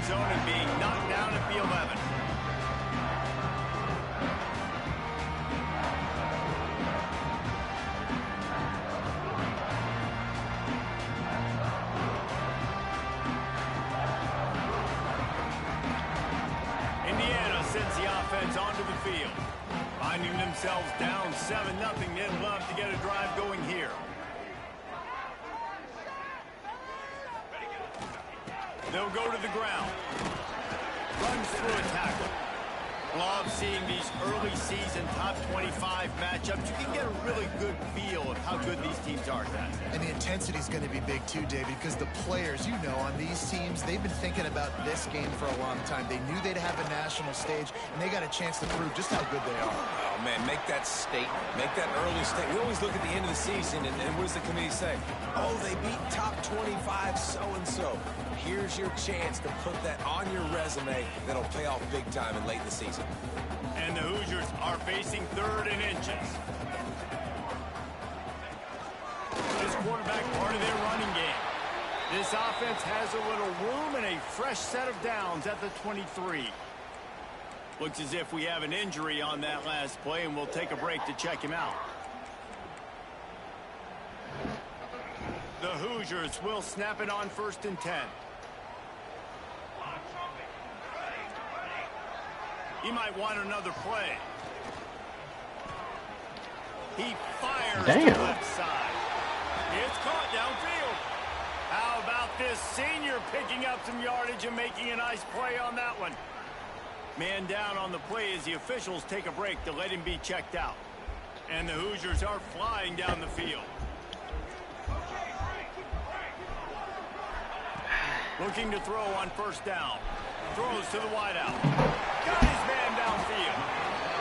end zone and being knocked down at the 11. Indiana sends the offense onto the field. Finding themselves down 7-0, they'd love to get a drive going here. They'll go to the ground. Runs through a tackle. Love seeing these early season top 25 matchups. You can get a really good feel of how good these teams are, guys. And the intensity is going to be big too, David, because the players, you know, on these teams, they've been thinking about this game for a long time. They knew they'd have a national stage, and they got a chance to prove just how good they are. Oh, man, make that statement. Make that early statement. We always look at the end of the season, and what does the committee say? Oh, they beat top 25 so-and-so. Here's your chance to put that on your resume that'll pay off big time in late in the season. And the Hoosiers are facing 3rd and inches. This quarterback part of their running game. This offense has a little room and a fresh set of downs at the 23. Looks as if we have an injury on that last play, and we'll take a break to check him out. The Hoosiers will snap it on 1st and 10. He might want another play. He fires to the left side. It's caught downfield. How about this senior picking up some yardage and making a nice play on that one? Man down on the play as the officials take a break to let him be checked out. And the Hoosiers are flying down the field. Looking to throw on 1st down. Throws to the wideout. Got his man downfield.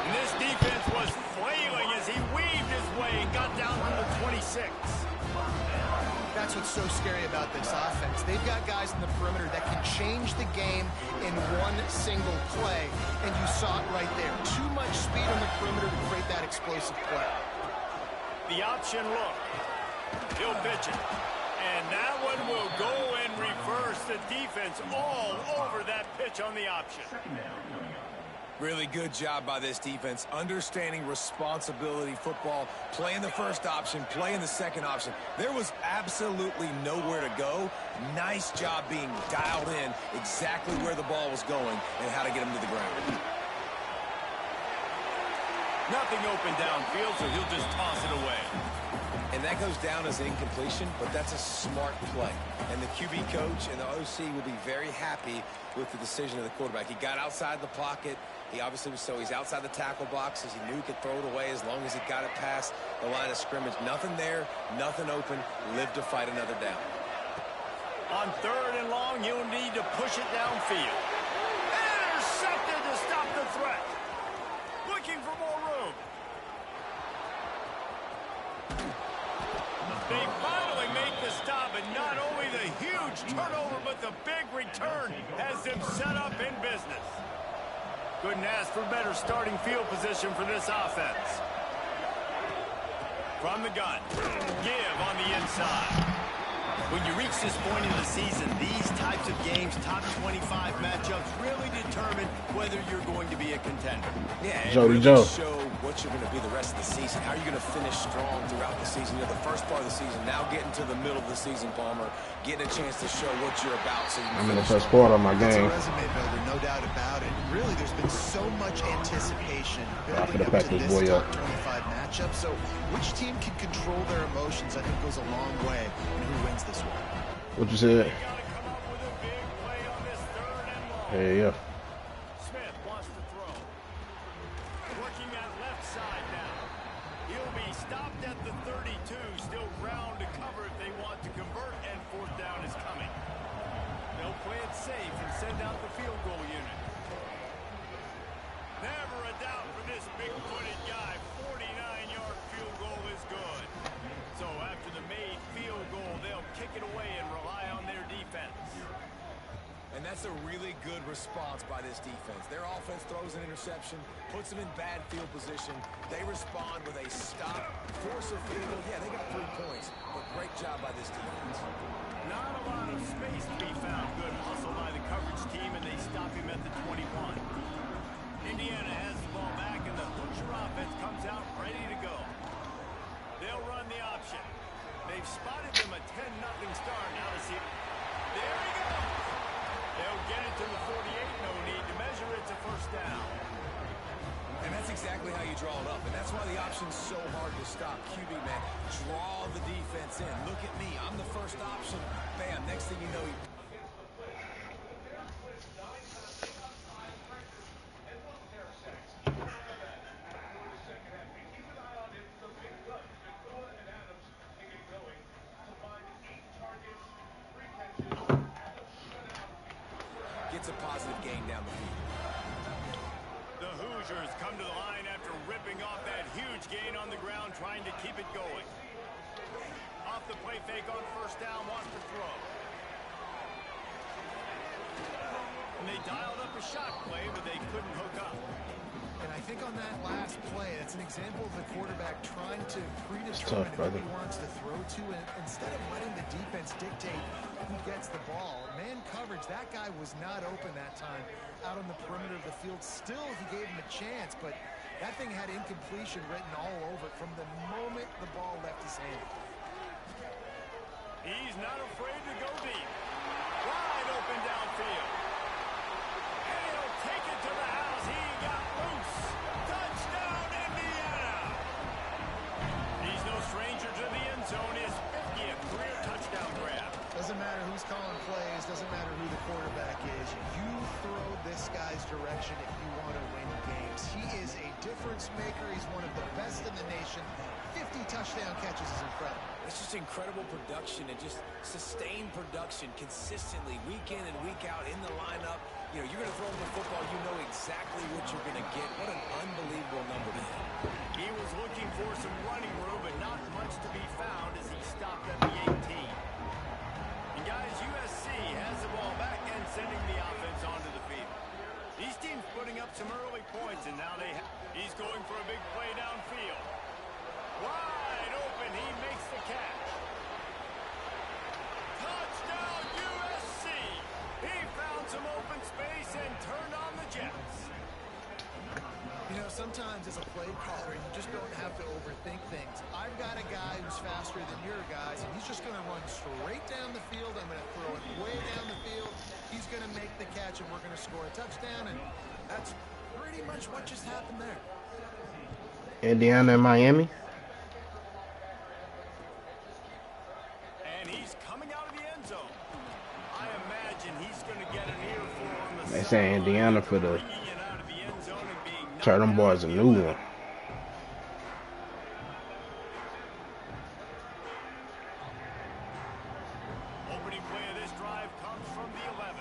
And this defense was flailing as he weaved his way and got down to the 26. That's what's so scary about this offense. They've got guys in the perimeter that can change the game in one single play. And you saw it right there. Too much speed on the perimeter to create that explosive play. The option look. He'll pitch it. And that one will go in reverse. The defense all over that pitch on the option. Really good job by this defense. Understanding responsibility football. Playing the first option, playing the second option. There was absolutely nowhere to go. Nice job being dialed in exactly where the ball was going and how to get him to the ground. Nothing open downfield, so he'll just toss it away. And that goes down as an incompletion, but that's a smart play. And the QB coach and the OC will be very happy with the decision of the quarterback. He got outside the pocket. He obviously was he's outside the tackle box as he knew he could throw it away as long as he got it past the line of scrimmage. Nothing there, nothing open. Live to fight another down. On 3rd and long, you'll need to push it downfield. Intercepted to stop the threat. Looking for more room. They finally make the stop, and not only the huge turnover, but the big return has them set up in business. Couldn't ask for better starting field position for this offense. From the gun, give on the inside. When you reach this point in the season, these types of games, top 25 matchups, really determine whether you're going to be a contender. Yeah, and Jody really Joe. show what you're going to be the rest of the season. How are you going to finish strong throughout the season? You know, the first part of the season, now getting to the middle of the season, Palmer, getting a chance to show what you're about. So you I'm in the first quarter of my game. It's a resume builder, no doubt about it. Really, there's been so much anticipation After building the up to Packers this boy top up. 25 matchup. So which team can control their emotions, I think, goes a long way in who wins this one. What you said? Gotta come up with a big play on this 3rd and long. Hey, yeah. Smith wants to throw. Working that left side now. He'll be stopped at the 32. Still ground to cover if they want to convert, and 4th down is coming. They'll play it safe and send out the field goal unit. Never a doubt for this big-footed guy. 49-yard field goal is good. So after the made field goal, they'll kick it away and rely on their defense. And that's a really good response by this defense. Their offense throws an interception, puts them in bad field position. They respond with a stop, force a field goal. Yeah, they got 3 points, but great job by this defense. Not a lot of space to be found. Good hustle by the coverage team exactly how you draw it up, and that's why the option's so hard to stop. QB, man, draw the defense in. Look at me. I'm the first option. Bam, next thing you know, gets a positive gain down the field. The Hoosiers come to the line after ripping off that huge gain on the ground, trying to keep it going. Off the play fake on first down, wants to throw. And they dialed up a shot play, but they couldn't hook up. And I think on that last play, it's an example of the quarterback trying to predetermine who he wants to throw to, and instead of letting the defense dictate who gets the ball. Man coverage, that guy was not open that time out on the perimeter of the field. Still, he gave him a chance, but that thing had incompletion written all over it from the moment the ball left his hand. He's not afraid to go deep. Wide open downfield. And he'll take it to the house. He got loose. Touchdown, Indiana. He's no stranger to the end zone. His 50th career touchdown grab. Doesn't matter who's calling plays. Doesn't matter who the quarterback is. You throw this guy's direction if you want to win games. He is a difference maker. He's one of the best in the nation. 50 touchdown catches is incredible. It's just incredible production and just sustained production consistently week in and week out in the lineup. You know, you're going to throw him the football, you know exactly what you're going to get. What an unbelievable number to hit. He was looking for some running room, but not much to be found as he stopped at the 18. And guys, USC has the ball back and sending the offense onto the field. These teams putting up some early points, and now he's going for a big play downfield. Wide open, he makes the catch. Touchdown, USC! He found some open space and turned on the Jets. You know, sometimes as a play caller, you just don't have to overthink things. I've got a guy who's faster than your guys, and he's just going to run straight down the field. I'm going to throw it way down the field. He's going to make the catch, and we're going to score a touchdown, and that's pretty much what just happened there. Indiana and Miami. And he's coming out of the end zone. I imagine he's going to get an earful on the They say Indiana for the – turn them boys a new one. Opening play of this drive comes from the 11.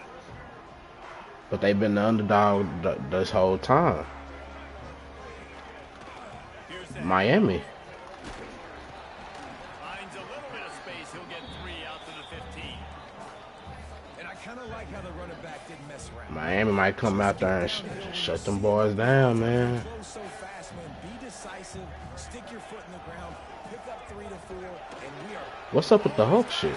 But they've been the underdog this whole time. Miami. Finds a little bit of space. He'll get 3 out to the 15. And I kind of like how the running back didn't mess around. Miami might come out there and shut them boys down, man. So fast, man. Be decisive. Stick your foot in the ground. Pick up 3 to 4, and we are. What's up with the Hulk shit?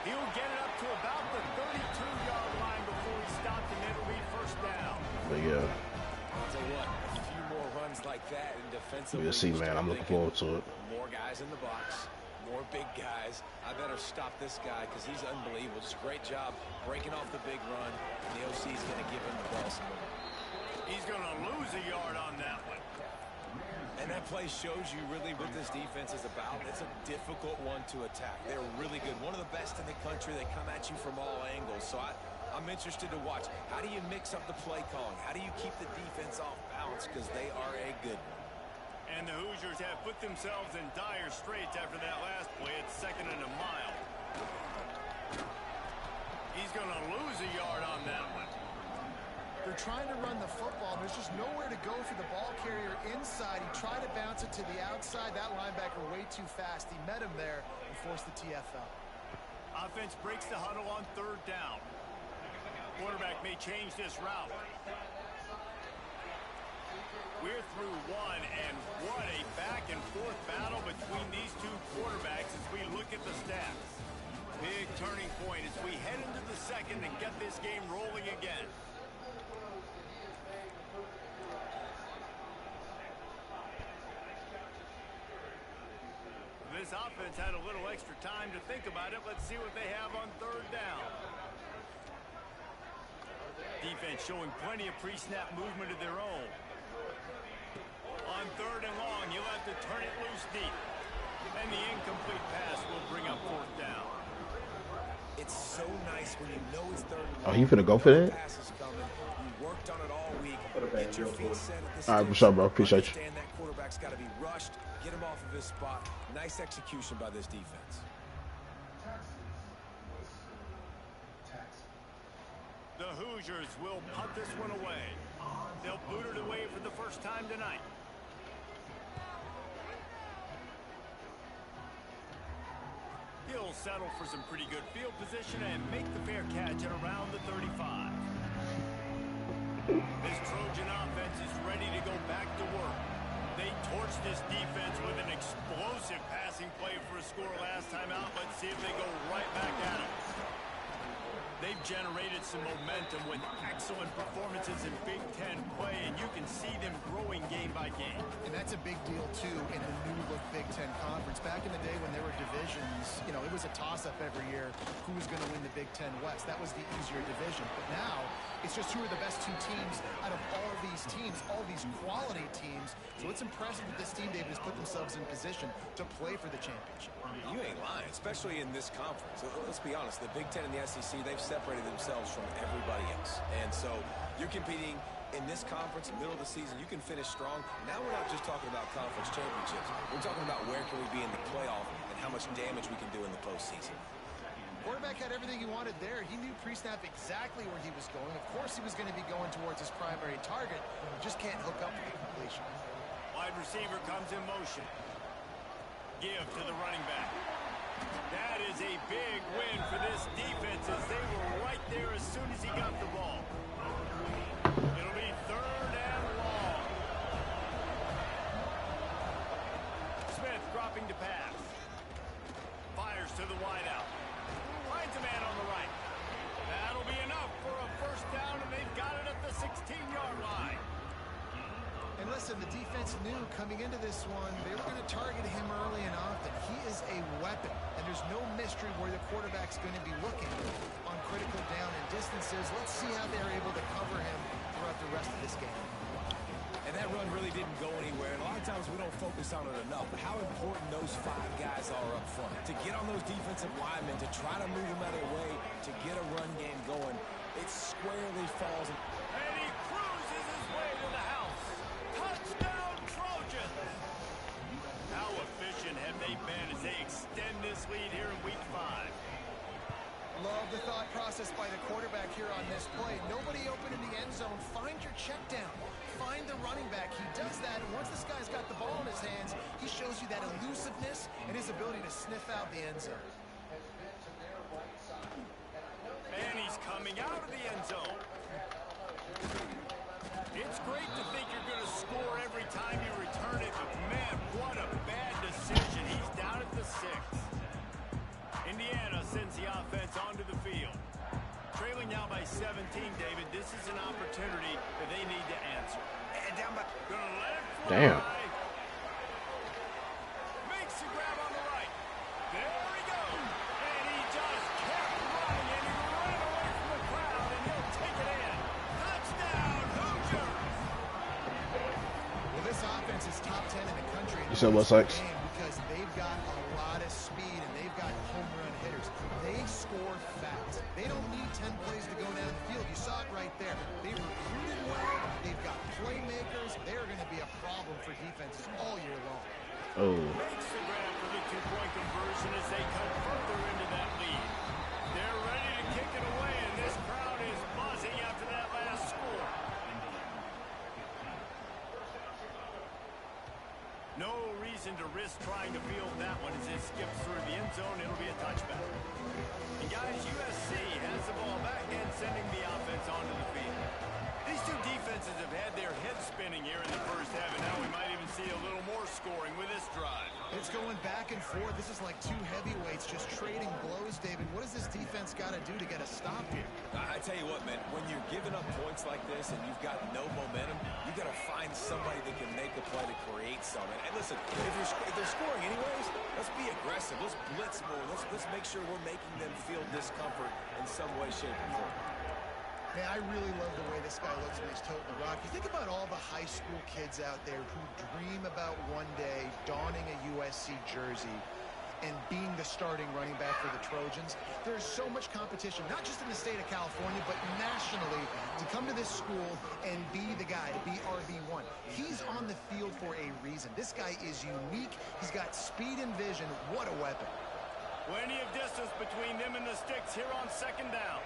He'll get it up to about the 32-yard line before he stopped, and it'll be first down. But yeah, I'll tell you what, a few more runs like that in defensive. we'll see, man. I'm looking forward to it. More guys in the box. More big guys. I better stop this guy because he's unbelievable. Just a great job breaking off the big run. The OC is going to give him the ball some more. He's going to lose a yard on that one. And that play shows you really what this defense is about. It's a difficult one to attack. They're really good. One of the best in the country. They come at you from all angles. So I'm interested to watch. How do you mix up the play calling? How do you keep the defense off balance? Because they are a good one. And the Hoosiers have put themselves in dire straits after that last play. It's 2nd and a mile. He's going to lose a yard on that one. They're trying to run the football. There's just nowhere to go for the ball carrier inside. He tried to bounce it to the outside. That linebacker way too fast. He met him there and forced the TFL. Offense breaks the huddle on 3rd down. Quarterback may change this route. We're through one, and what a back-and-forth battle between these two quarterbacks as we look at the stats. Big turning point as we head into the 2nd and get this game rolling again. This offense had a little extra time to think about it. Let's see what they have on 3rd down. Defense showing plenty of pre-snap movement of their own. On 3rd and long, he'll have to turn it loose deep. And the incomplete pass will bring up 4th down. It's so nice when you know it's 3rd and long. Oh, he finna go for that? Pass is coming. You worked on it all week. Get your feet set at this all right, what's up, bro? Appreciate you. Understand that quarterback's got to be rushed. Get him off of his spot. Nice execution by this defense. The Hoosiers will punt this one away. They'll boot it away for the first time tonight. He'll settle for some pretty good field position and make the fair catch at around the 35. This Trojan offense is ready to go back to work. They torched this defense with an explosive passing play for a score last time out. Let's see if they go right back at it. They've generated some momentum with excellent performances in Big Ten play, and you can see them growing game by game. And that's a big deal, too, in the new-look Big Ten Conference. Back in the day when there were divisions, you know, it was a toss-up every year who was going to win the Big Ten West. That was the easier division. But now, it's just who are the best 2 teams out of all of these teams, all these quality teams. So it's impressive that this team, David, has put themselves in position to play for the championship. You ain't lying, especially in this conference. Let's be honest, the Big Ten and the SEC, they've separated themselves from everybody else. And so you're competing in this conference, middle of the season. You can finish strong. Now we're not just talking about conference championships. We're talking about where can we be in the playoff and how much damage we can do in the postseason. Quarterback had everything he wanted there. He knew pre-snap exactly where he was going. Of course he was going to be going towards his primary target. Just can't hook up with the completion. Wide receiver comes in motion. Give to the running back. That is a big win for this defense as they were right there as soon as he got the ball. It'll be 3rd and long. Smith dropping to pass. Fires to the wideout. Finds a man on the right. That'll be enough for a 1st down, and they've got it at the 16-yard line. And listen, the defense knew coming into this one, they were going to target him early and often. He is a weapon, and there's no mystery where the quarterback's going to be looking on critical down and distances. Let's see how they're able to cover him throughout the rest of this game. And that run really didn't go anywhere. And a lot of times we don't focus on it enough. But how important those 5 guys are up front. To get on those defensive linemen, to try to move them out of the way, to get a run game going, it squarely falls. And he cruises his way to the house. Touchdown, Trojans! How efficient have they been as they extend this lead here in Week 5? Love the thought process by the quarterback here on this play. Nobody open in the end zone. Find your check down. Find the running back. He does that, and once this guy's got the ball in his hands, he shows you that elusiveness and his ability to sniff out the end zone. And he's coming out of the end zone. It's great to think you're going to score every time you return it, but man, what a bad decision. He's down at the 6. Indiana sends the offense onto the field. Trailing now by 17, David. This is an opportunity that they need to answer. And down by... Gonna let it fly. Damn. Makes the grab on the right. There he goes. And he just kept running, and he ran away from the crowd, and he'll take it in. Touchdown, Hoosiers! Well, this offense is top 10 in the country. You said what, Sykes? Because they've got a lot of speed, and they've got home run hitters. They score fast. They don't need 10 plays to go down the field. You saw it right there. They recruited well. They've got playmakers. They're going to be a problem for defenses all year long. Oh. Makes the grab for the 2-point conversion as they cut further into that lead. They're ready to kick it away, and this crowd is buzzing after that last score. No reason to risk trying to field that one as it skips through the end zone. It'll be a touchback. And guys, USC has the ball back and sending the offense onto the field. These two defenses have had their heads spinning here in the first half, and now we might even see a little more scoring with this drive. It's going back and forth. This is like 2 heavyweights just trading blows, David. What does this defense got to do to get a stop here? I tell you what, man, when you're giving up points like this and you've got no momentum, you got to find somebody that can make a play to create something. And listen, if they're scoring anyways, let's be aggressive. Let's blitz more. Let's make sure we're making them feel discomfort in some way, shape, or form. Man, I really love the way this guy looks when he's toting the rock. You think about all the high school kids out there who dream about one day donning a USC jersey and being the starting running back for the Trojans. There's so much competition, not just in the state of California, but nationally, to come to this school and be the guy, to be RB1. He's on the field for a reason. This guy is unique. He's got speed and vision. What a weapon. Plenty of distance between them and the sticks here on second down.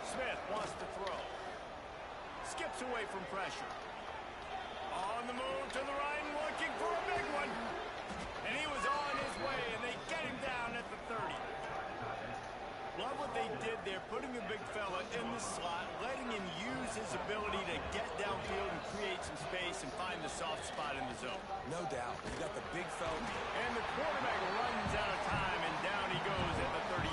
Smith wants to throw. Skips away from pressure. On the move to the right, looking for a big one. And he was on his way, and they get him down at the 30. Love what they did there, putting a big fella in the slot, letting him use his ability to get downfield and create some space and find the soft spot in the zone. No doubt. You got the big fella. And the quarterback runs out of time, and down he goes at the 38.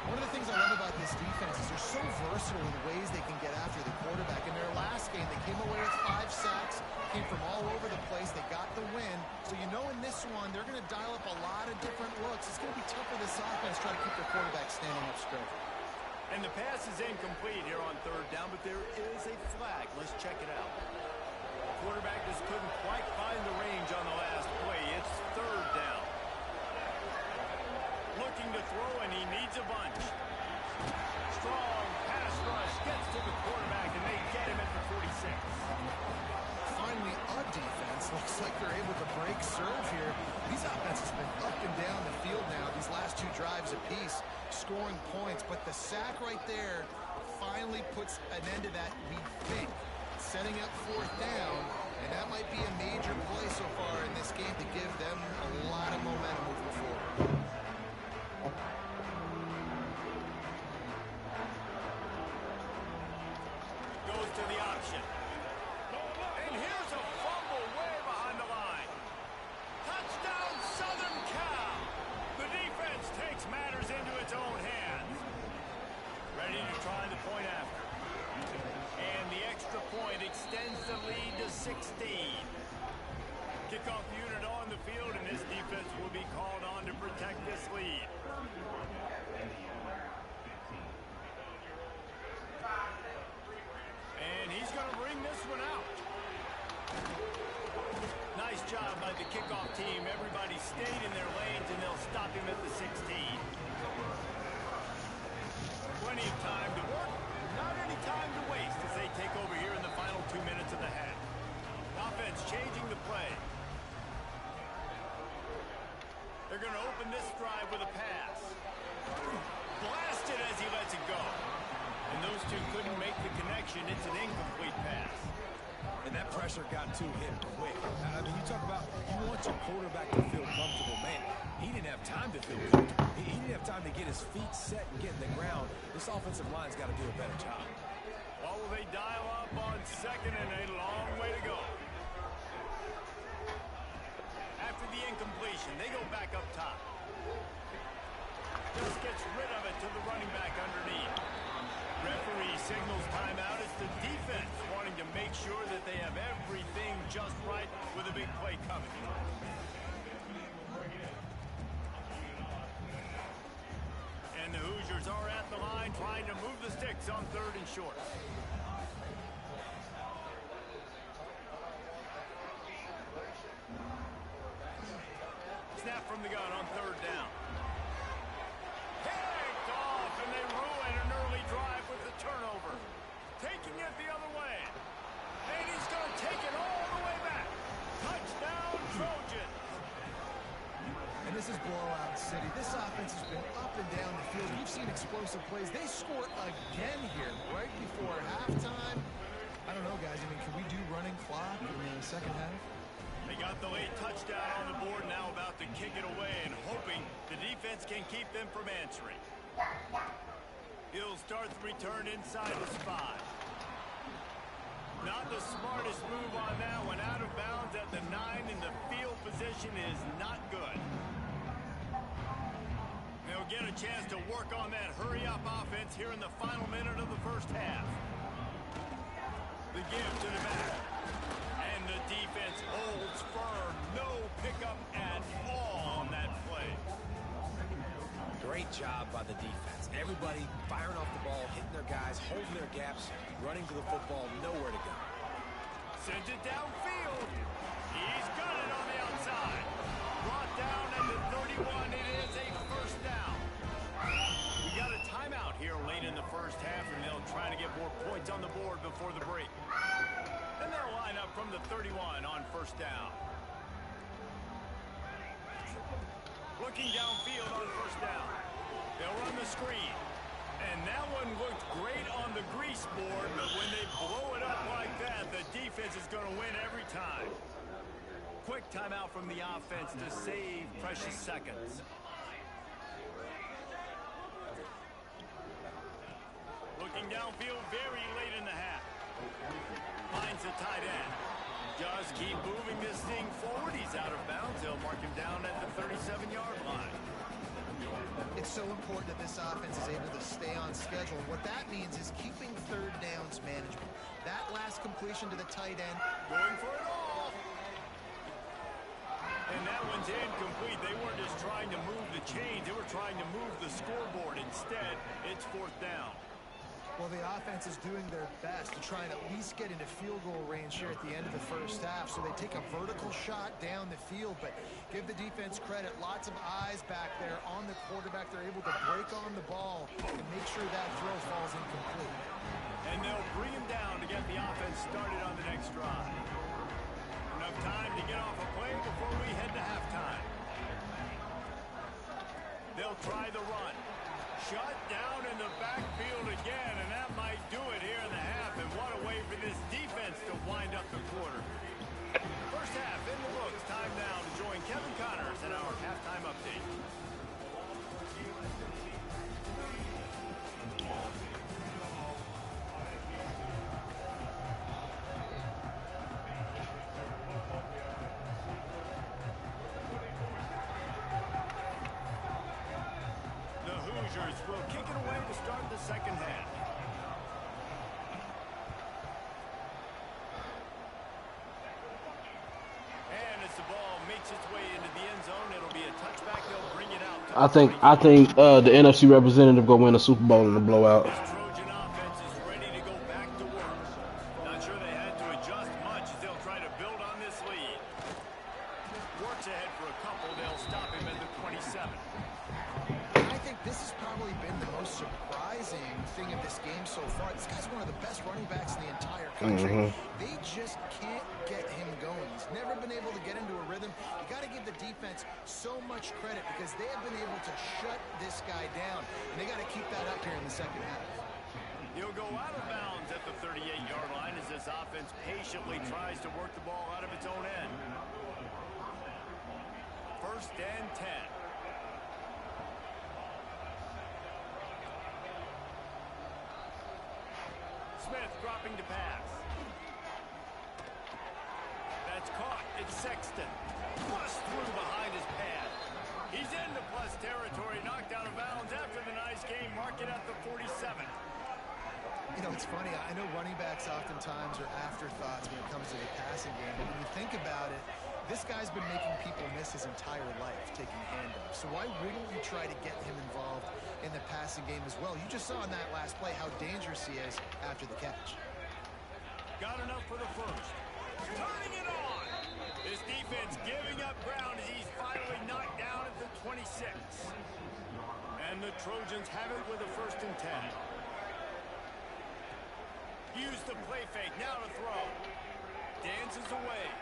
One of the things I love about this defense is they're so versatile in the ways they can get after the quarterback. In their last game, they came away with 5 sacks, came from all over the place. They got the win. So you know in this one, they're going to dial up a lot of different looks. It's going to be tough for this offense trying to keep their quarterback standing up straight. And the pass is incomplete here on third down, but there is a flag. Let's check it out. Quarterback just couldn't quite find the range on the last play. It's third down. Looking to throw, and he needs a bunch. Strong pass rush gets to the quarterback, and they get him at the 46. Finally, a defense. Looks like they're able to break serve here. These offenses have been up and down the field now, these last 2 drives apiece, scoring points. But the sack right there finally puts an end to that, we think, setting up fourth down. And that might be a major play so far in this game to give them a lot of momentum moving forward. Goes to the option. And here's a fumble way behind the line. Touchdown, Southern Cal. The defense takes matters into its own hands. Ready to try the point after. And the extra point extends the lead to 16. Kickoff unit on the field, and this defense will be called on to protect this lead. And he's going to bring this one out. Nice job by the kickoff team. Everybody stayed in their lanes, and they'll stop him at the 16. Plenty of time to work. Not any time to waste as they take over here in the final 2 minutes of the half. Offense changing the play. They're going to open this drive with a pass. Blasted as he lets it go. And those two couldn't make the connection. It's an incomplete pass. And that pressure got to him quick. I mean, you talk about you want your quarterback to feel comfortable. Man, he didn't have time to feel comfortable. He didn't have time to get his feet set and get in the ground. This offensive line's got to do a better job. Well, will they dial up on second and a long way to go? After the incompletion, they go back up top. Just gets rid of it to the running back underneath. Referee signals timeout. It's the defense wanting to make sure that they have everything just right with a big play coming. And the Hoosiers are at the line trying to move the sticks on third and short. Snap from the gun on third down. Picked off, and they ruin an early drive with the turnover. Taking it the other way. And he's going to take it all the way back. Touchdown, Trojans. And this is blowout city. This offense has been up and down the field. We've seen explosive plays. They score again here right before halftime. I don't know, guys. I mean, can we do running clock in the second half? They got the late touchdown on the board, now about to kick it away and hoping the defense can keep them from answering. He'll start the return inside the spot. Not the smartest move on that one. Out of bounds at the 9, and the field position is not good. They'll get a chance to work on that hurry-up offense here in the final minute of the first half. The give to the back. And the defense holds firm. No pickup at all on that play. Great Great job by the defense. Everybody firing off the ball, hitting their guys, holding their gaps, running to the football, nowhere to go. Sends it downfield. He's got it on the outside. Brought down at the 31. It is a first down. We got a timeout here late in the first half, and they'll try to get more points on the board before the break. And they'll line up from the 31 on first down. Looking downfield on first down. They'll run the screen. And that one looked great on the grease board, but when they blow it up like that, the defense is going to win every time. Quick timeout from the offense to save precious seconds. Looking downfield very late in the half. Finds the tight end. Just keep moving this thing forward. He's out of bounds. They'll mark him down at the 37-yard line. It's so important that this offense is able to stay on schedule. What that means is keeping third downs management. That last completion to the tight end. Going for it all. And that one's incomplete. They weren't just trying to move the chains. They were trying to move the scoreboard. Instead, it's fourth down. Well, the offense is doing their best to try and at least get into field goal range here at the end of the first half. So they take a vertical shot down the field, but give the defense credit. Lots of eyes back there on the quarterback. They're able to break on the ball and make sure that throw falls incomplete. And they'll bring him down to get the offense started on the next drive. Enough time to get off a play before we head to halftime. They'll try the run. Shut down in the backfield again, and that might do it here in the half. And what a way for this defense to wind up the quarter. First half in the books. Time now to join Kevin Connors in our halftime update. Will kick it away to start the second half. And as the ball makes its way into the end zone, it'll be a touchback. They'll bring it out. I think the NFC representative gonna win a Super Bowl in the blowout. This Trojan offense is ready to go back to work. Not sure they had to adjust much as they'll try to build on this lead. Works ahead for a couple. They'll stop him at the 27. This has probably been the most surprising thing of this game so far. This guy's one of the best running backs in the entire country. They just can't get him going. He's never been able to get into a rhythm. You got to give the defense so much credit because they have been able to shut this guy down, and they got to keep that up here in the second half. He'll go out of bounds at the 38-yard line as this offense patiently tries to work the ball out of its own end. First and 10. Smith dropping to pass. That's caught. It's Sexton. Plus through behind his pad. He's into plus territory. Knocked out of bounds after the nice game. Mark it at the 47. You know, it's funny. I know running backs oftentimes are afterthoughts when it comes to the passing game. But when you think about it, this guy's been making people miss his entire life taking handoffs. So why wouldn't you try to get him involved in the passing game as well? You just saw in that last play how dangerous he is after the catch. Got enough for the first. Turning it on. This defense giving up ground as he's finally knocked down at the 26. And the Trojans have it with a first and 10. Use the play fake. Now to throw. Dances away.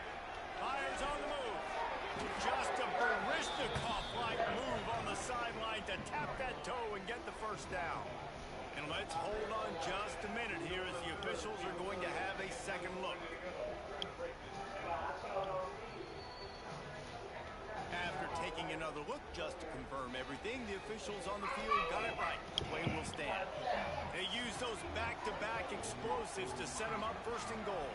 Fires on the move. Just a Baryshnikov-like move on the sideline to tap that toe and get the first down. And let's hold on just a minute here as the officials are going to have a second look. After taking another look just to confirm everything, the officials on the field got it right. Play will stand. They use those back-to-back explosives to set them up first and goal.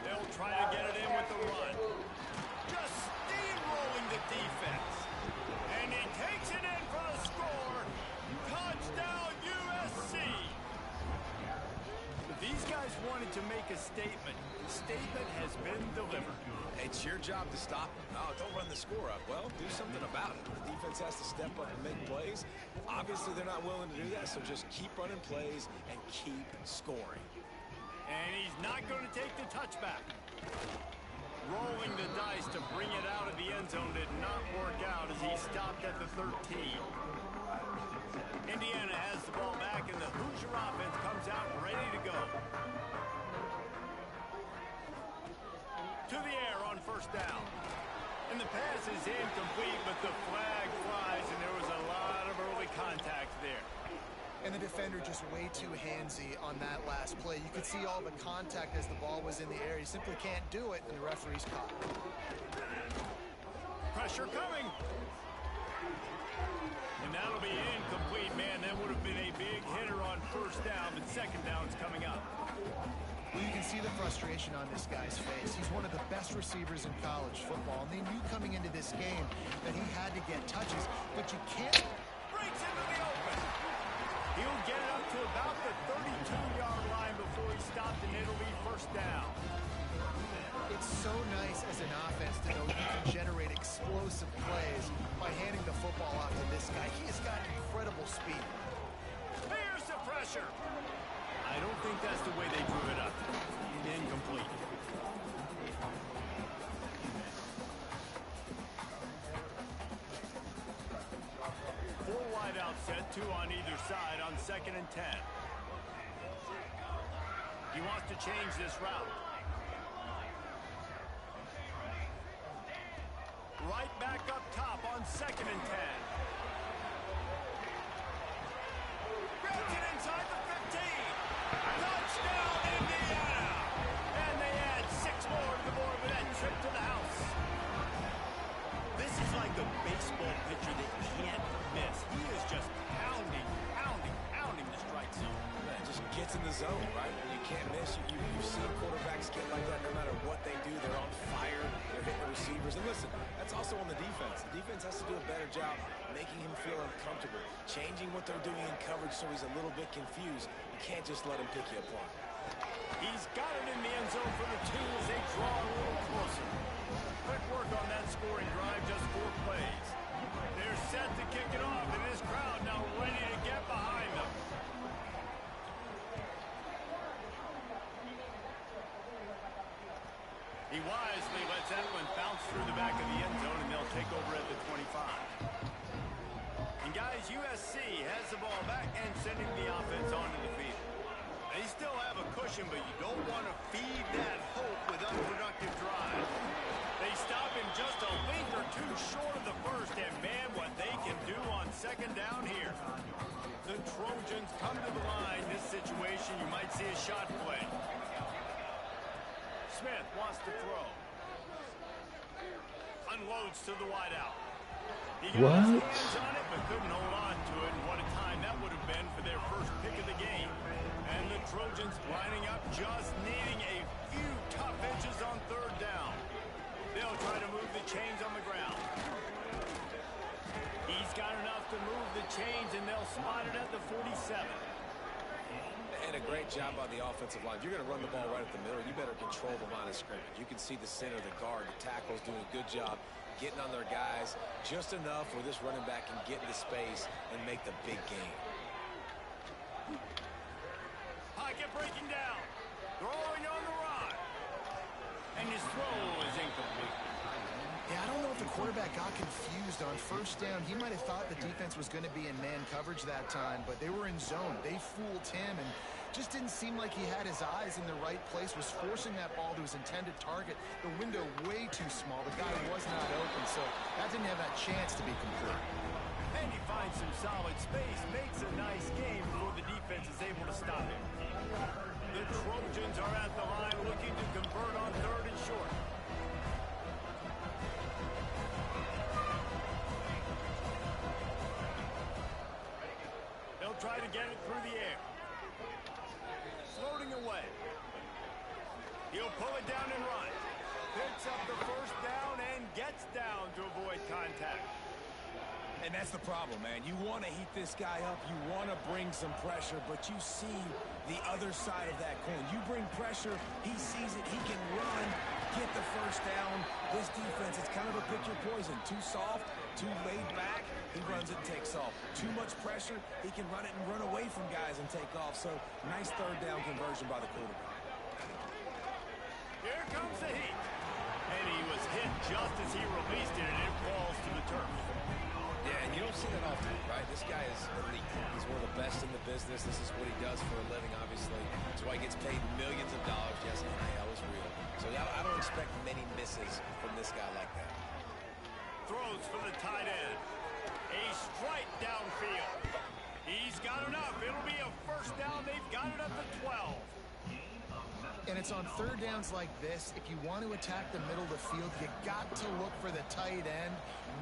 They'll try to get it in with the run. Just steamrolling the defense. And he takes it in for the score. Touchdown, USC. These guys wanted to make a statement. The statement has been delivered. It's your job to stop them. No, don't run the score up. Well, do something about it. The defense has to step up and make plays. Obviously, they're not willing to do that, so just keep running plays and keep scoring. And he's not going to take the touchback. Rolling the dice to bring it out of the end zone did not work out as he stopped at the 13. Indiana has the ball back, and the Hoosier offense comes out ready to go. To the air on first down. And the pass is incomplete, but the flag flies, and there was a lot of early contact there. And the defender just way too handsy on that last play. You could see all the contact as the ball was in the air. He simply can't do it, and the referee's caught. Pressure coming. And that'll be incomplete, man. That would have been a big hitter on first down, but second down's coming up. Well, you can see the frustration on this guy's face. He's one of the best receivers in college football, and they knew coming into this game that he had to get touches, but you can't. Breaks into the open. He'll get it up to about the 32-yard line before he stopped, and it'll be first down. It's so nice as an offense to know you can generate explosive plays by handing the football off to this guy. He has got incredible speed. Here's the pressure. I don't think that's the way they drew it up. Incomplete. Full wide out set, two on either side on 2nd and 10. He wants to change this route. Right back up top on 2nd and 10. Grabs it inside the 15. Touchdown, Indiana! And they add 6 more to the board with that trip to the house. This is like a baseball pitcher that you can't miss. He is just pounding the strike zone. Man, just gets in the zone, right? When you can't miss, you've seen quarterbacks get like that no matter what they do. They're on fire. They're hitting the receivers. And listen, that's also on the defense. The defense has to do a better job making him feel uncomfortable, changing what they're doing in coverage so he's a little bit confused. You can't just let him pick you apart. He's got it in the end zone for the 2 as they draw a little closer. Quick work on that scoring drive, just 4 plays. They're set to kick it off, and this crowd now ready to get behind them. He wisely lets that one bounce through the back of the end zone, and they'll take over at the 25. And guys, USC has the ball back and sending the offense onto the field. They still have a cushion, but you don't want to feed that hope with unproductive drives. They stop him just a link or 2 short of the first, and man, what they can do on 2nd down here. The Trojans come to the line. This situation, you might see a shot play. Smith wants to throw. Unloads to the wideout. He got his hands on it, but couldn't hold on to it. And what a time that would have been for their first pick of the game. And the Trojans lining up, just needing a few tough edges on 3rd down. They'll try to move the chains on the ground. He's got enough to move the chains, and they'll spot it at the 47. And a great job on the offensive line. If you're going to run the ball right at the middle, you better control the line of scrimmage. You can see the center, the guard, the tackles doing a good job getting on their guys just enough where this running back can get into space and make the big game. Pocket breaking down. Throwing on the run. And his throw is incomplete. Yeah, I don't know if the quarterback got confused on 1st down. He might have thought the defense was going to be in man coverage that time, but they were in zone. They fooled him and just didn't seem like he had his eyes in the right place, was forcing that ball to his intended target. The window way too small. The guy was not open, so that didn't have that chance to be complete. And he finds some solid space, makes a nice game before the defense is able to stop him. The Trojans are at the line looking to convert on 3rd and short. They'll try to get it through the air. Floating away. He'll pull it down and run. Picks up the 1st down and gets down to avoid contact. And that's the problem, man. You want to heat this guy up. You want to bring some pressure, but you see the other side of that coin. You bring pressure, he sees it, he can run, get the first down. This defense is kind of a pick your poison. Too soft, too laid back. He runs it and takes off. Too much pressure. He can run it and run away from guys and take off. So nice third down conversion by the quarterback. Here comes the heat. And he was hit just as he released it, and it falls to the turf. Yeah, and you don't see that often, right? This guy is elite. He's one of the best in the business. This is what he does for a living, obviously. That's why he gets paid millions of dollars. Yes, NIL is real. So I don't expect many misses from this guy like that. Throws for the tight end. A strike downfield. He's got enough. It'll be a first down. They've got it up to 12. And it's on third downs like this. If you want to attack the middle of the field, you got to look for the tight end.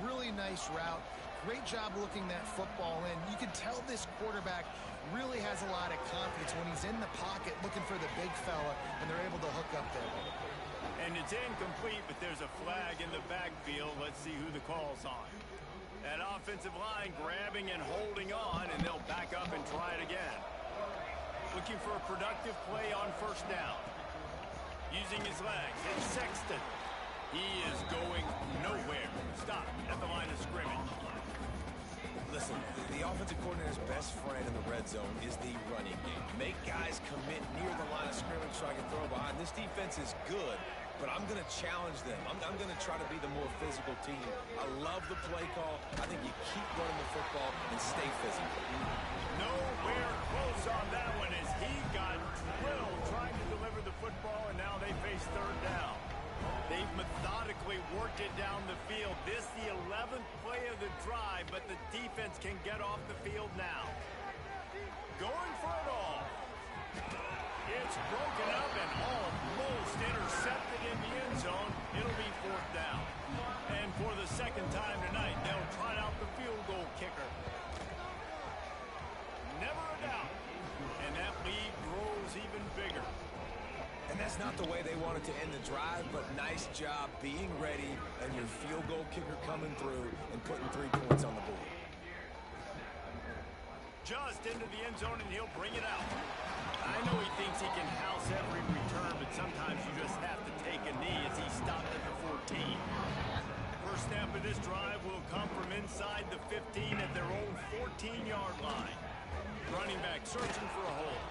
Really nice route. Great job looking that football in. You can tell this quarterback really has a lot of confidence when he's in the pocket looking for the big fella, and they're able to hook up there. And it's incomplete, but there's a flag in the backfield. Let's see who the call's on. That offensive line grabbing and holding on, and they'll back up and try it again. Looking for a productive play on first down. Using his legs, it's Sexton. He is going nowhere. Stop at the line of scrimmage. Listen, the offensive coordinator's best friend in the red zone is the running game. Make guys commit near the line of scrimmage so I can throw behind. This defense is good, but I'm going to challenge them. I'm going to try to be the more physical team. I love the play call. I think you keep running the football and stay physical. Nowhere close on that one as he got drilled trying to deliver the football, and now they face third down. They've methodically worked it down the field. This the 11th play of the drive, but the defense can get off the field now. Going for it all. It's broken up and almost intercepted in the end zone. It'll be fourth down. And for the second time tonight, they'll try out the field goal kicker. Never a doubt. And that lead grows even bigger. And that's not the way they wanted to end the drive, but nice job being ready and your field goal kicker coming through and putting 3 points on the board. Just into the end zone, and he'll bring it out. I know he thinks he can house every return, but sometimes you just have to take a knee as he stopped at the 14. First snap of this drive will come from inside the 15 at their own 14-yard line. Running back searching for a hole.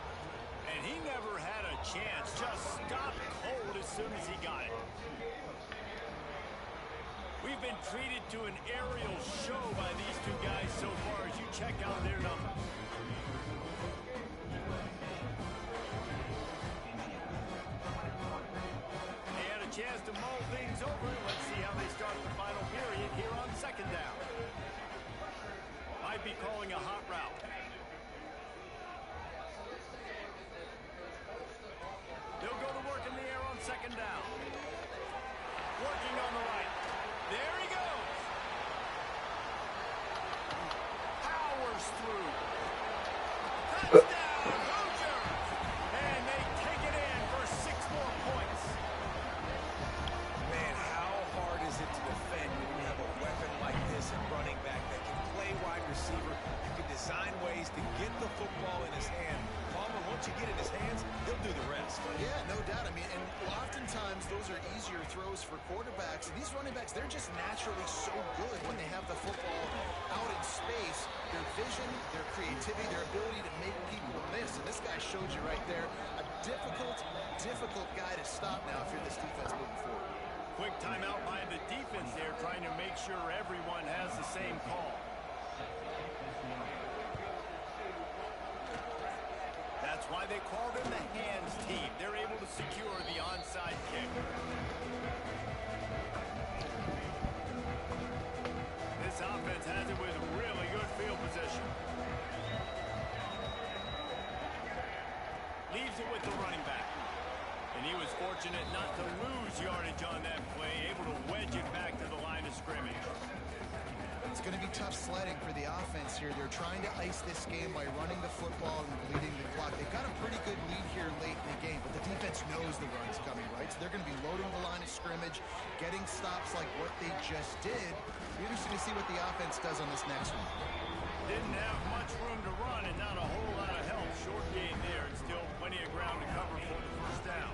And he never had a chance. Just stopped cold as soon as he got it. We've been treated to an aerial show by these two guys so far as you check out their numbers. They had a chance to mull things over. Let's see how they start the final period here on second down. Might be calling a hot route. They'll go to work in the air on second down. Working on the right. There he goes. Powers through. Touchdown, Hoosiers. And they take it in for 6 more points. Man, how hard is it to defend when you have a weapon like this at running back that can play wide receiver? You can design ways to get the football in his hand. Palmer, once you get it in his hands, he'll do the rest. Yeah, no doubt. I mean, and oftentimes those are easier throws for quarterbacks. And these running backs, they're just naturally so good when they have the football out in space. Their vision, their creativity, their ability to make people miss. And this guy showed you right there, a difficult guy to stop now if you're this defense moving forward. Quick timeout by the defense there, trying to make sure everyone has the same call. That's why they call them the hands team. They're able to secure the onside kick. This offense has it with really good field position. Leaves it with the running back. And he was fortunate not to lose yardage on that play, able to wedge it back to the line of scrimmage. It's going to be tough sledding for the offense here. They're trying to ice this game by running the football and bleeding the clock. They've got a pretty good lead here late in the game, but the defense knows the run's coming, right? So they're going to be loading the line of scrimmage, getting stops like what they just did. Be interesting to see what the offense does on this next one. Didn't have much room to run and not a whole lot of help. Short gain there and still plenty of ground to cover for the first down.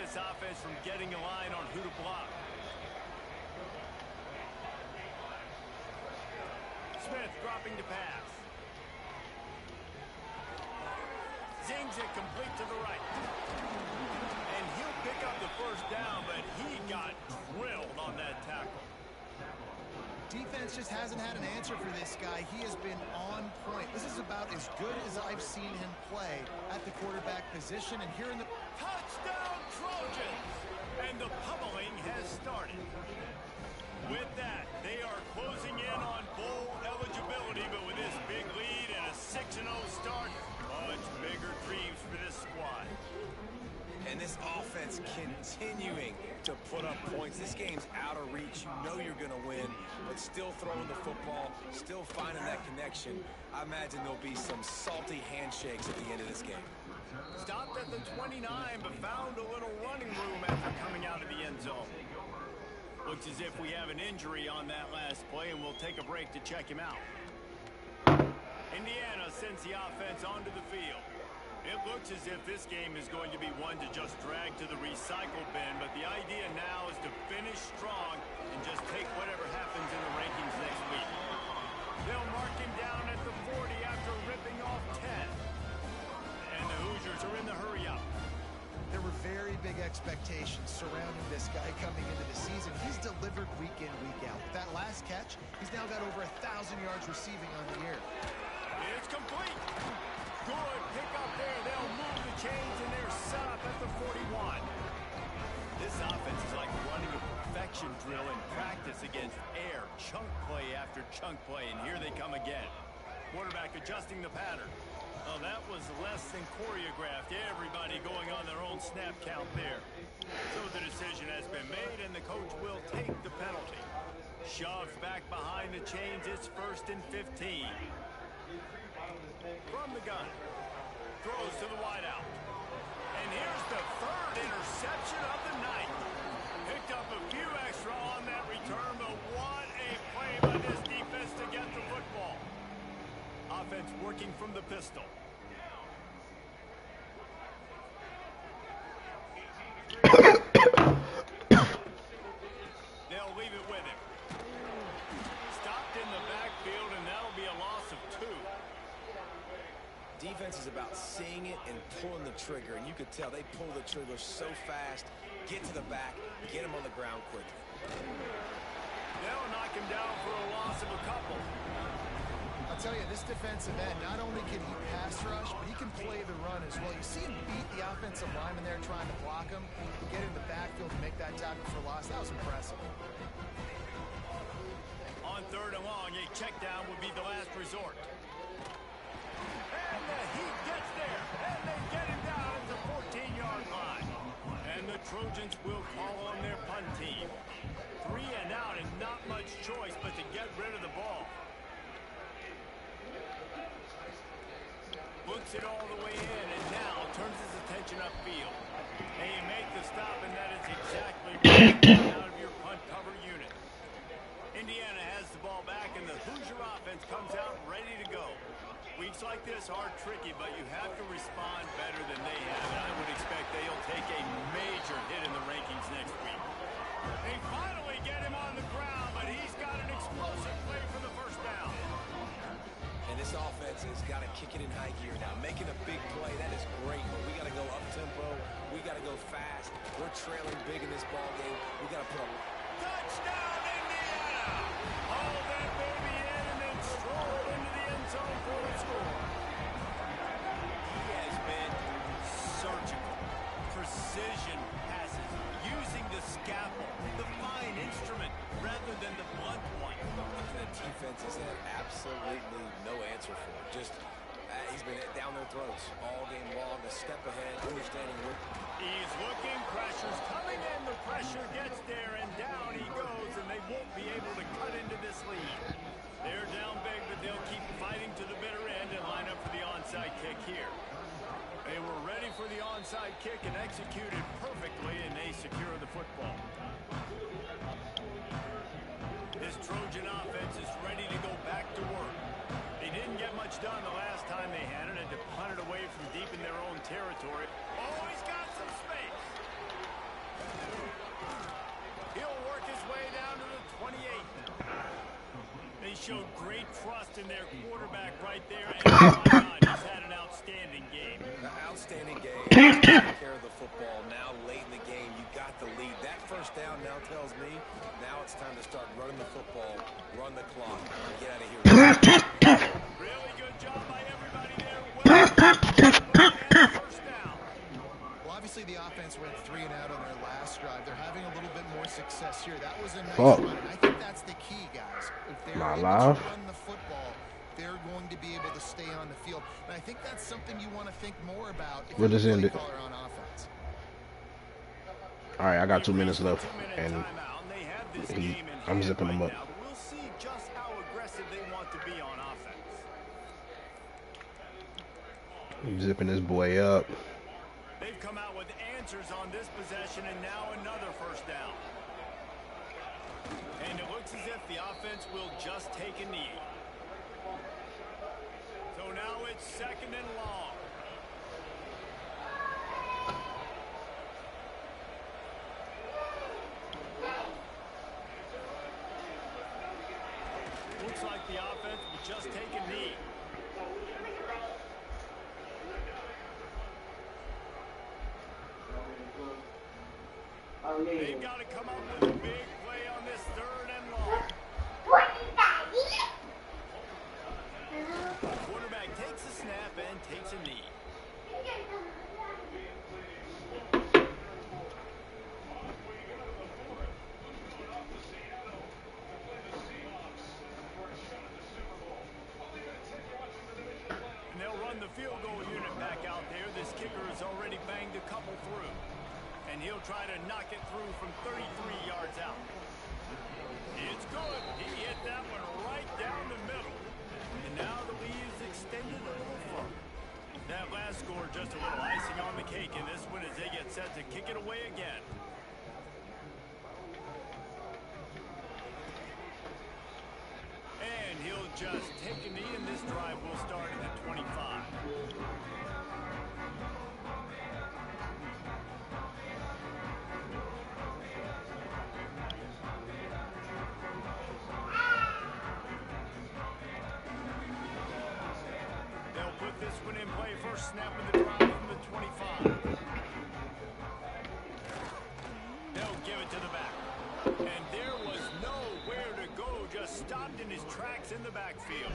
this offense from getting a line on who to block. Smith dropping to pass. Zings it complete to the right. And he'll pick up the first down, but he got drilled on that tackle. Defense just hasn't had an answer for this guy. He has been on point. This is about as good as I've seen him play at the quarterback position. And here in the touchdown Trojans! And the pummeling has started. With that, they are closing in on bowl eligibility, but with this big lead and a 6-0 start, much bigger dreams for this squad. And this offense continuing to put up points. This game's out of reach. You know you're going to win, but still throwing the football, still finding that connection. I imagine there'll be some salty handshakes at the end of this game. Stopped at the 29, but found a little running room after coming out of the end zone. Looks as if we have an injury on that last play, and we'll take a break to check him out. Indiana sends the offense onto the field. It looks as if this game is going to be one to just drag to the recycle bin, but the idea now is to finish strong and just take whatever happens in the rankings next week. They'll mark him down at the 40 after ripping off 10. And the Hoosiers are in the hurry-up. There were very big expectations surrounding this guy coming into the season. He's delivered week in, week out. With that last catch, he's now got over 1,000 yards receiving on the year. It's complete. Good pick up there. They'll move the chains, and they're set up at the 41. This offense is like running a perfection drill in practice against air. Chunk play after chunk play, and here they come again. Quarterback adjusting the pattern. Oh, that was less than choreographed. Everybody going on their own snap count there. So the decision has been made, and the coach will take the penalty. Shoves back behind the chains. It's 1st and 15. From the gun. Throws to the wideout. And here's the 3rd interception of the night. Picked up a few extra on that return, but what a play by this defense to get the football. Offense working from the pistol. They'll leave it with him. Stopped in the backfield, and that'll be a loss of 2. Defense is about seeing it and pulling the trigger, and you could tell they pull the trigger so fast, get to the back, get him on the ground quickly. They'll knock him down for a loss of a couple. I'll tell you, this defensive end, not only can he pass rush, but he can play the run as well. You see him beat the offensive lineman there trying to block him, get in the backfield and make that tackle for loss. That was impressive. On 3rd and long, a check down would be the last resort. And the Heat gets there, and they get him down at the 14-yard line. And the Trojans will call on their punt team. 3 and out, and not much choice but to get rid of the ball. Looks it all the way in, and now turns his attention upfield. And you make the stop, and that is exactly right out of your punt cover unit. Indiana has the ball back, and the Hoosier offense comes out ready to go. Weeks like this are tricky, but you have to respond better than they have, and I would expect they'll take a major hit in the rankings next week. They finally get him on the ground, but he's got an explosive play for the first down. And this offense has got to kick it in high gear now. Making a big play, that is great, but we got to go up-tempo. We got to go fast. We're trailing big in this ball game. We got to put a touchdown, Indiana! Haul that baby in and then stroll into the end zone for the score. He has been surgical. Precision passes, using the scalpel, the fine instrument, rather than the blunt one. The defense has had absolutely no answer for it. Just, he's been down their throats all game long, a step ahead, understanding what. He's looking, pressure's coming in, the pressure gets there, and down he goes, and they won't be able to cut into this lead. They're down big, but they'll keep fighting to the bitter end and line up for the onside kick here. They were ready for the onside kick and executed perfectly, and they secure the football. This Trojan offense is ready to go back to work. They didn't get much done the last time they had it, and to punt it away from deep in their own territory. Oh, he's got some space. showed great trust in their quarterback right there, and he's had an outstanding game. Outstanding game. Taking care of the football. Now late in the game, you got the lead. That first down now tells me now it's time to start running the football, run the clock, and get out of here. Really good job by everybody there. First down. Well, obviously the offense went 3 and out on their last drive. They're having a little bit more success here. That was a nice run. And I think that's the key, guys. If they're able to run the football, they're going to be able to stay on the field. And I think that's something you want to think more about if you're the play caller on offense. All right, I got 2 minutes left, and I'm zipping them up. We'll see just how aggressive they want to be on offense. I'm zipping this boy up. They've come out with answers on this possession, and now another first down. And it looks as if the offense will just take a knee. So now it's 2nd and long. Looks like the offense will just take a knee. They've got to come up with a big play on this 3rd and long. The quarterback takes a snap and takes a knee. And they'll run the field goal unit back out there. This kicker has already banged a couple through. And he'll try to knock it through from 33 yards out. It's good. He hit that one right down the middle. And now the lead is extended a little further. That last score just a little icing on the cake in this one as they get set to kick it away again. And he'll just take a knee, and this drive will start at the 25. This one in play, first snap of the drive from the 25. They'll give it to the back. And there was nowhere to go, just stopped in his tracks in the backfield.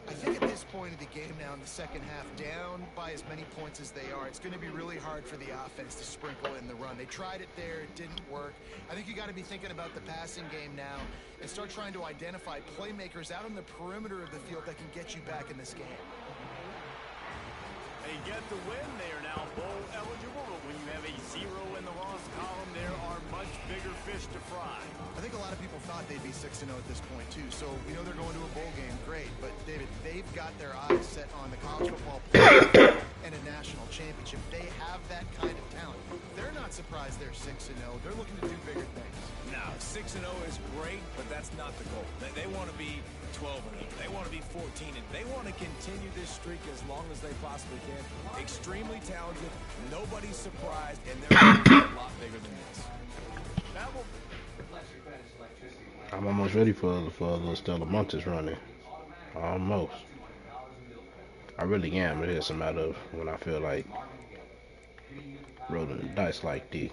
I think at this point of the game now in the second half, down by as many points as they are, it's going to be really hard for the offense to sprinkle in the run. They tried it there, it didn't work. I think you got to be thinking about the passing game now and start trying to identify playmakers out on the perimeter of the field that can get you back in this game. They get the win. They are now bowl eligible, but when you have a 0 in the loss column, there are much bigger fish to fry. I think a lot of people thought they'd be 6-0 at this point, too. So we know they're going to a bowl game. Great. But, David, they've got their eyes set on the college football playoff and a national championship. They have that kind of talent. They're not surprised they're 6-0. They're looking to do bigger things. Now, 6-0 is great, but that's not the goal. They want to be 12-0. They want to be 14-0. They want to continue this streak as long as they possibly can. Extremely talented. Nobody's surprised, and they're a lot bigger than this. I'm almost ready for a little Stella Montes running. Almost. I really am. It is a matter of when I feel like rolling the dice like this.